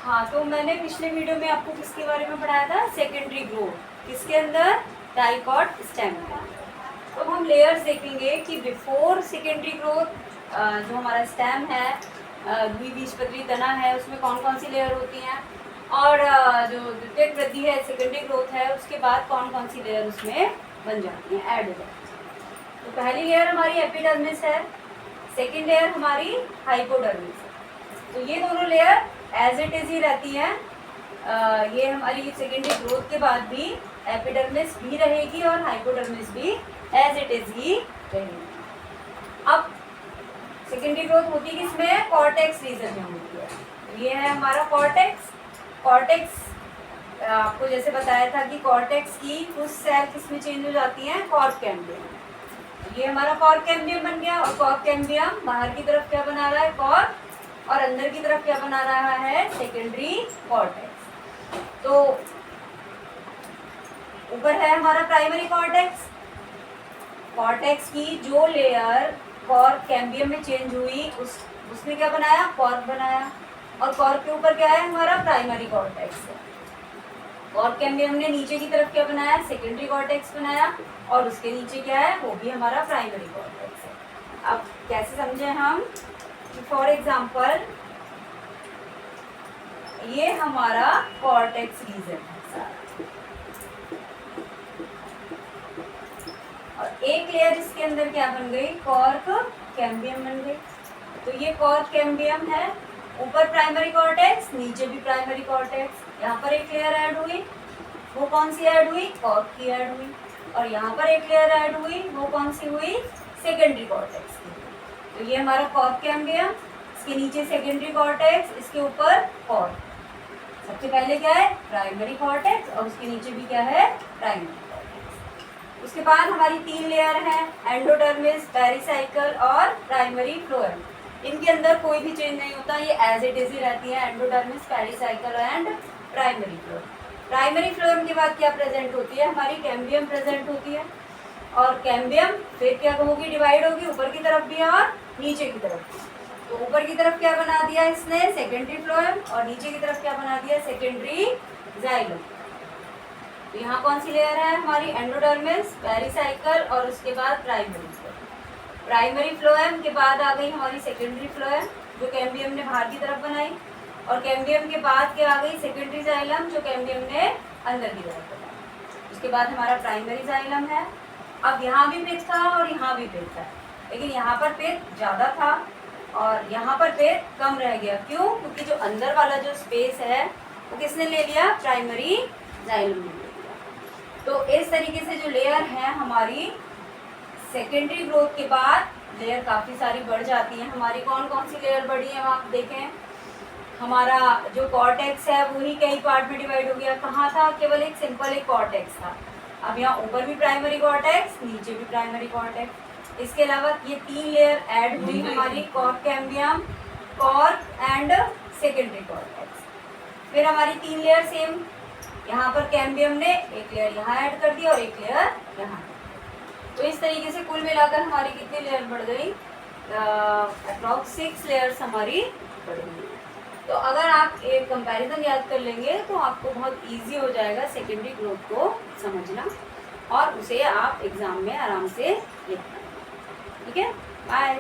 हाँ, तो मैंने पिछले वीडियो में आपको किसके बारे में पढ़ाया था, सेकेंडरी ग्रोथ, किसके अंदर, डाइकॉट स्टेम में। तो हम लेयर्स देखेंगे कि बिफोर सेकेंडरी ग्रोथ जो हमारा स्टेम है, द्विबीजपत्री तना है, उसमें कौन कौन सी लेयर होती हैं, और जो द्वितीयक वृद्धि है, सेकेंडरी ग्रोथ है, उसके बाद कौन कौन सी लेयर उसमें बन जाती हैं, ऐड हो जाती है। तो पहली लेयर हमारी एपिडर्मिस है, सेकेंड लेयर हमारी हाइपोडर्मिस है। तो ये दोनों लेयर एज इट इज ही रहती हैं। ये हमारी सेकेंडरी ग्रोथ के बाद भी एपिडर्मिस भी रहेगी और हाइपोडर्मिस भी एज इट इज ही रहेगी। अब सेकेंडरी ग्रोथ होती है किसमें, कॉर्टेक्स रीजन में होती है। तो ये है हमारा कॉर्टेक्स। कॉर्टेक्स आपको जैसे बताया था कि कॉर्टेक्स की कुछ सेल किसमें चेंज हो जाती हैं, कॉर्क कैम्बियम। ये हमारा कॉर्क कैम्बियम बन गया, और कॉर्क कैम्बियम बाहर की तरफ क्या बना रहा है, कॉर्क, और अंदर की तरफ क्या बना रहा है, सेकेंडरी कॉर्टेक्स। तो ऊपर है हमारा प्राइमरी कॉर्टेक्स। कॉर्टेक्स की जो लेयर कॉर्क कैम्बियम में चेंज हुई उसने क्या बनाया, कॉर्क बनाया, और कॉर्क के ऊपर क्या है, हमारा प्राइमरी कॉर्टेक्स है। कॉर्क कैम्बियम ने नीचे की तरफ क्या बनाया, सेकेंडरी कॉर्टेक्स बनाया, और उसके नीचे क्या है, वो भी हमारा प्राइमरी कॉर्टेक्स है। अब कैसे समझे हम, फॉर एग्जाम्पल ये हमारा कॉर्टेक्स रीजन है सारा, और एक लेयर इसके अंदर क्या बन गई, कॉर्क कैम्बियम बन गई। तो ये कॉर्क कैम्बियम है, ऊपर प्राइमरी कॉर्टेक्स, नीचे भी प्राइमरी कॉर्टेक्स। यहाँ पर एक लेयर ऐड हुई, वो कौन सी ऐड हुई, कॉर्क की ऐड हुई, और यहाँ पर एक लेयर ऐड हुई, वो कौन सी हुई, सेकेंडरी कॉर्टेक्स की। तो ये हमारा कॉर्क कैम्बियम, इसके नीचे सेकेंडरी कॉर्टेक्स, इसके ऊपर कॉर्क। सबसे पहले क्या है, प्राइमरी कॉर्टेक्स, और उसके नीचे भी क्या है, प्राइमरी कॉर्टेक्स। उसके बाद हमारी तीन लेयर हैं, एंडोडर्मिस, पेरिसाइकल और प्राइमरी फ्लोएम। इनके अंदर कोई भी चेंज नहीं होता, ये एज इट इज ही रहती है, endodermis, pericycle and primary phloem. Primary phloem के बाद क्या प्रेजेंट होती है, हमारी कैम्बियम प्रेजेंट होती है, और कैम्बियम फिर क्या होगी, डिवाइड होगी, ऊपर की तरफ भी और नीचे की तरफ भी। तो ऊपर की तरफ क्या बना दिया इसने, सेकेंडरी फ्लोएम, और नीचे की तरफ क्या बना दिया, सेकेंडरी जाइलम। तो यहाँ कौन सी लेयर है हमारी, एंडोडर्मिस, पेरिसाइकल, और उसके बाद प्राइमरी फ्लोएम। प्राइमरी फ्लोएम के बाद आ गई हमारी सेकेंडरी फ्लोएम, जो कैम्बियम ने बाहर की तरफ बनाई, और कैम्बियम के बाद क्या आ गई, सेकेंडरी जाइलम, जो कैम्बियम ने अंदर की तरफ बनाई। उसके बाद हमारा प्राइमरी जाइलम है। अब यहाँ भी पित्त था और यहाँ भी पित्त है, लेकिन यहाँ पर पित्त ज़्यादा था और यहाँ पर पित्त कम रह गया। क्यों, क्योंकि जो अंदर वाला जो स्पेस है वो किसने ले लिया, प्राइमरी जाइलम ने ले लिया। तो इस तरीके से जो लेयर है हमारी सेकेंडरी ग्रोथ के बाद लेयर काफ़ी सारी बढ़ जाती हैं। हमारी कौन कौन सी लेयर बढ़ी है, आप देखें, हमारा जो कॉर्टेक्स है वही कई पार्ट में डिवाइड हो गया। कहाँ था, केवल एक सिंपल एक कॉर्टेक्स था। अब यहाँ ऊपर भी प्राइमरी कॉर्टेक्स, नीचे भी प्राइमरी कॉर्टेक्स। इसके अलावा ये तीन लेयर ऐड हुई हमारी, cork cambium, cork and secondary cortex. फिर हमारी तीन लेयर सेम, यहाँ पर कैम्बियम ने एक लेयर यहाँ ऐड कर दी और एक लेयर यहाँ। तो इस तरीके से कुल मिलाकर हमारी कितनी लेयर बढ़ गई, अप्रॉक्स 6 लेयर्स हमारी बढ़ गई। तो अगर आप एक कंपैरिजन याद कर लेंगे तो आपको बहुत इजी हो जाएगा सेकेंडरी ग्रोथ को समझना, और उसे आप एग्जाम में आराम से लिख पाएंगे। ठीक है, बाय।